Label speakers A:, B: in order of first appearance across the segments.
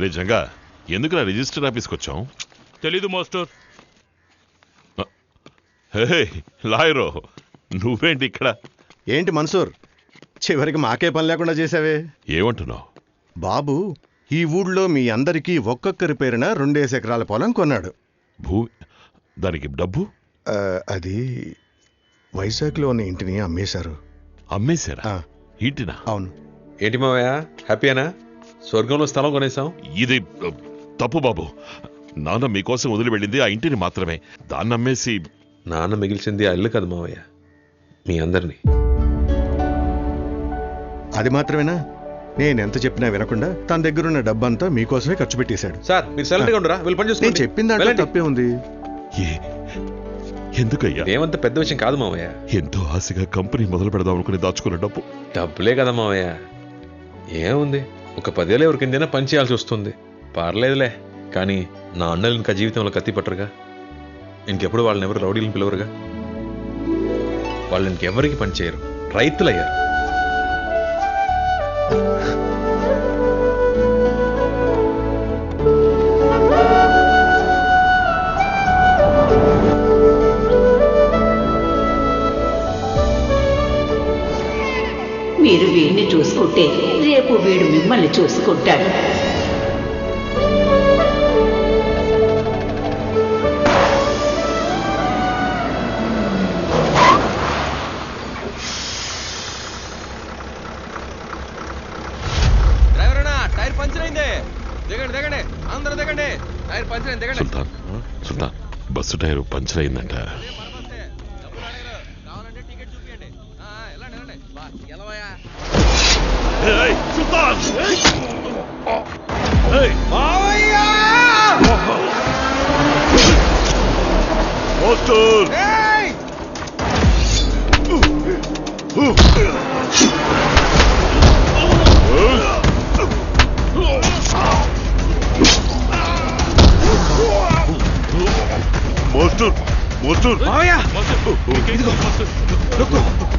A: నిజంగా ఎందుకు రిజిస్టర్ ఆఫీస్కి వచ్చాం?
B: తెలీదు మాస్టర్.
A: హే లాయరో, నువ్వేంటి ఇక్కడ?
C: ఏంటి మన్సూర్, చివరికి మాకే పని లేకుండా చేసావే?
A: ఏమంటున్నావు?
C: బాబు ఈ ఊళ్ళో మీ అందరికీ ఒక్కొక్కరి పేరున 2 ఎకరాల పొలం కొన్నాడు.
A: దానికి డబ్బు?
C: అది వైజాగ్లో ఉన్న ఇంటిని అమ్మేశారు.
A: అమ్మేశారా? ఇంటినా?
C: అవును.
D: ఏంటి మావయ్య, హ్యాపీయేనా? స్వర్గంలో స్థలం కొనేసాం.
A: ఇది తప్పు బాబు. నాన్న మీకోసం వదిలి వెళ్ళింది ఆ ఇంటిని మాత్రమే. దాన్ని అమ్మేసి
D: నాన్న మిగిల్చింది ఆ ఇల్లు కదా మావయ్య, మీ అందరినీ.
C: అది మాత్రమేనా? నేనెంత చెప్పినా వినకుండా తన దగ్గరున్న డబ్బంతా మీకోసమే ఖర్చు పెట్టేశాడు.
D: సార్ మీరు సైలెంట్గా ఉండరా, వీళ్ళు పని
C: నేను
D: చేసుకోండి.
C: చెప్పిన దాంట్లో తప్పే ఉంది.
A: ఎందుకయ్యా?
D: ఏమంత పెద్ద విషయం కాదు మావయ్య.
A: ఎంతో ఆశగా కంపెనీ మొదలు పెడదాం అనుకుని దాచుకున్న డబ్బు.
D: డబ్బులే కదా మావయ్య, ఏముంది, ఒక 10 ఏళ్ళు ఎవరి కిందైనా పని చేయాల్సి వస్తుంది, పర్లేదులే. కానీ నా అన్నలు ఇంకా జీవితంలో కత్తి పట్టరుగా, ఇంకెప్పుడు వాళ్ళని ఎవరు రౌడీలను పిలవరుగా, వాళ్ళు ఇంకెవరికి పని చేయరు, రైతులయ్యారు.
E: మీరు వీడిని చూసుకుంటే రేపు వీడు మిమ్మల్ని చూసుకుంటాడు.
D: టైర్ పంచర్ అయింది, దిగండి దిగండి, అందరూ దిగండి, టైర్ పంచర్ అయింది, దిగండి.
A: సుల్తాన్, సుల్తాన్, బస్సు టైరు పంచర్ అయిందంట.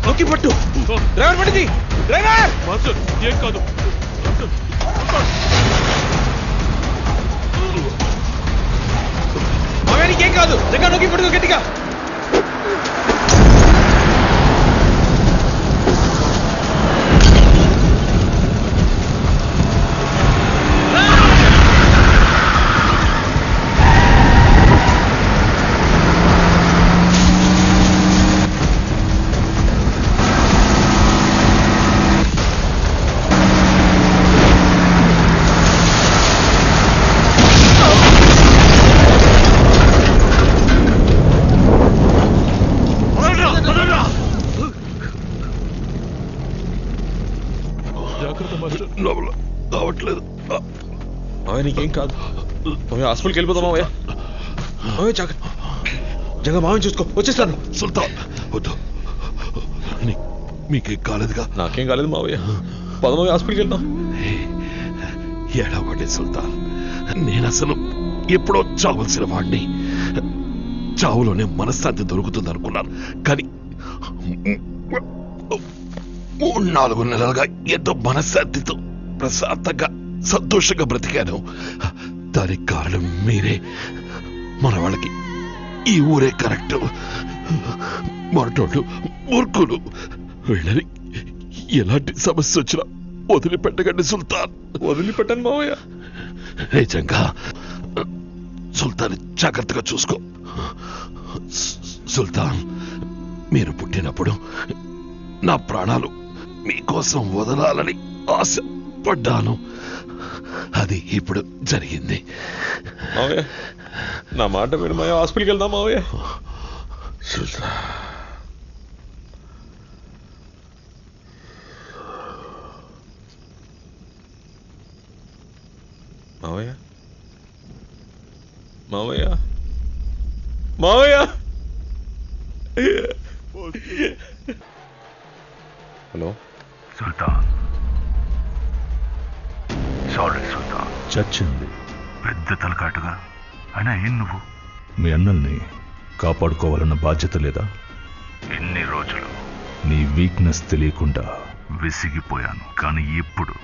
D: నొక్కి పట్టు, డ్రైవర్ పడింది, డ్రైవర్.
B: ఏం కాదు.
D: నీకేం కాదు, దగ్గర నొక్కి పట్టుకో గట్టిగా.
A: రావట్లేదు.
D: నీకేం కాదు, హాస్పిటల్కి వెళ్ళిపోతాం మావయ్య. జగ మావయ్య చూసుకో, వచ్చేస్తాను.
A: సుల్తాన్ వద్దు, మీకేం కాలేదుగా?
D: నాకేం కాలేదు మావయ్య, పదమూడు హాస్పిటల్కి వెళ్తాం.
A: ఏడవడే సుల్తాన్, నేను అసలు ఎప్పుడో చావలసిన వాడిని. చావులోనే మనశ్శాంతి దొరుకుతుంది అనుకున్నాను, కానీ 3-4 నెలలుగా ఎంతో మనశ్శాంతితో ప్రశాంతంగా సంతోషంగా బ్రతికాను. దానికి కారణం మీరే. మన వాళ్ళకి ఈ ఊరే కరెక్ట్. మొరటోళ్ళు మూర్ఖులు. వీళ్ళని ఎలాంటి సమస్య వచ్చినా వదిలిపెట్టకండి సుల్తాన్.
D: వదిలిపెట్టండి మావయ్య.
A: నిజంగా సుల్తాన్ జాగ్రత్తగా చూసుకో. సుల్తాన్, మీరు పుట్టినప్పుడు నా ప్రాణాలు మీకోసం వదలాలని ఆశపడ్డాను. అది ఇప్పుడు జరిగింది.
D: మావయ్య నా మాట విను మావయ్య, హాస్పిటల్కి వెళ్దాం మావయ్య. మావయ్య మావయ్య మావయ్య. హలో
F: సుల్తాన్, సారీ సుల్తాన్.
G: చచ్చింది.
F: పెద్ద తలకాటుగా. అయినా ఏం నువ్వు?
G: మీ అన్నల్ని కాపాడుకోవాలన్న బాధ్యత లేదా?
F: ఎన్ని రోజులు
G: నీ వీక్నెస్ తెలియకుండా
F: విసిగిపోయాను, కానీ ఇప్పుడు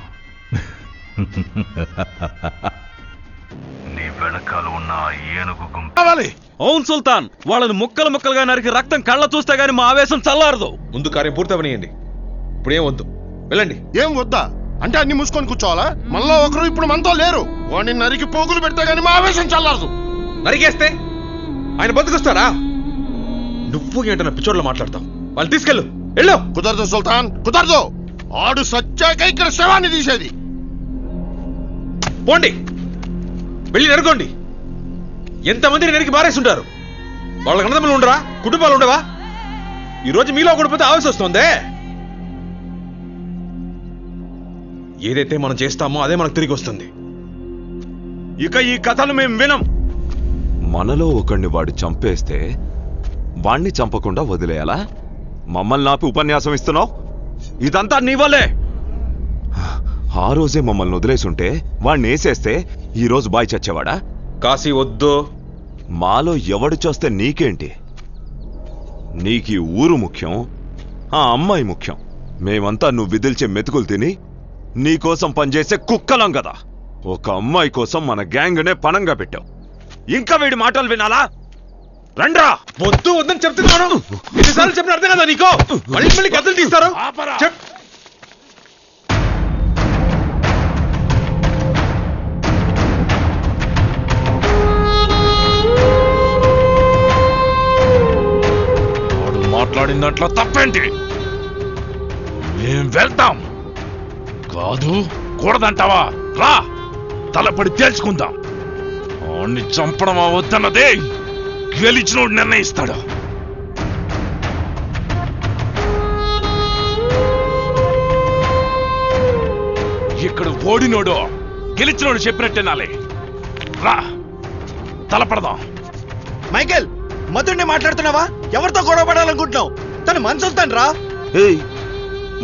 F: నీ వెనకాల ఉన్న ఆ ఏనుగు గుంపు
A: కావాలి.
B: అవును సుల్తాన్, వాళ్ళని ముక్కలు ముక్కలుగా నరికి రక్తం కళ్ళ చూస్తే గానీ మా ఆవేశం చల్లారదు.
D: ముందు కార్యం పూర్తి అవనియండి. ఇప్పుడేం వద్దు, వెళ్ళండి.
C: ఏం వద్దా అంటే అన్ని మూసుకొని కూర్చోవాలా? మనలో ఒకరు ఇప్పుడు మనతో లేరు. వాడిని నరికి పోగులు పెడితే గానీ మా ఆవేశం చల్లారదు.
D: నరికేస్తే ఆయన బతుకొస్తారా? నువ్వు ఏంటన్నా పిచ్చోడ్లో మాట్లాడతావు? వాళ్ళు తీసుకెళ్ళు, వెళ్ళు.
C: కుదరదు సుల్తాన్, కుదరదు. ఆడు సచ్చాక ఇక్కడ శవాన్ని తీసేది.
D: పోండి, వెళ్ళి నరుకోండి. ఎంతమందిని నరికి బారేస్తుంటారు? వాళ్ళకి అన్నదమ్ములు ఉండరా? కుటుంబాలు ఉండవా? ఈరోజు మీలో ఒకటిపోతే ఆవేశం వస్తుందే. ఏదైతే మనం చేస్తామో అదే మనకు తిరిగి వస్తుంది.
A: ఇక ఈ కథను మేం వినం. మనలో ఒకడిని వాడు చంపేస్తే వాణ్ణి చంపకుండా వదిలేయాలా? మమ్మల్ని ఆపి ఉపన్యాసం ఇస్తున్నావు? ఇదంతా నీ వల్లే. ఆ రోజే మమ్మల్ని వదిలేసుంటే వాణ్ణి వేసేస్తే ఈరోజు బాయ్ చచ్చేవాడా?
D: కాశీ వద్దు.
A: మాలో ఎవడు చూస్తే నీకేంటి? నీకు ఈ ఊరు ముఖ్యం, ఆ అమ్మాయి ముఖ్యం. మేమంతా నువ్వు విదిల్చే మెతుకులు తిని నీకోసం పనిచేసే కుక్కలం కదా. ఒక అమ్మాయి కోసం మన గ్యాంగ్నే పణంగా పెట్టావు. ఇంకా వీడి మాటలు వినాలా? రండ్రా.
D: వద్దు వద్దని చెప్తున్నాను. ఎన్నిసార్లు చెప్పిన అర్థం కదా నీకో? మళ్ళీ మళ్ళీ కథలు తీస్తారు. చెప్.
A: వాడు మాట్లాడిన దాంట్లో తప్పేంటి? మేం వెళ్తాం. కాదు కూడదంటావా? రా, తలపడి తేల్చుకుందాం. వాణ్ణి చంపడం అవద్దన్నదే గెలిచినోడు నిర్ణయిస్తాడు. ఇక్కడ ఓడినోడు గెలిచినోడు చెప్పినట్టేనాలే. రా, తలపడదాం.
C: మైకేల్, మధుడిని మాట్లాడుతున్నావా? ఎవరితో గొడవ పడాలనుకుంటున్నావు? తను మన సుల్తాన్ రా.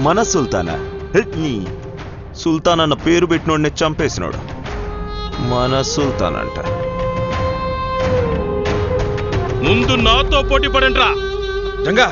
A: మన సుల్తానా? సుల్తాన్ అన్న పేరు పెట్టినోడిని చంపేసినోడు మన సుల్తాన్ అంట.
B: ముందు నాతో పోటీ పడండి రా.
D: జంగా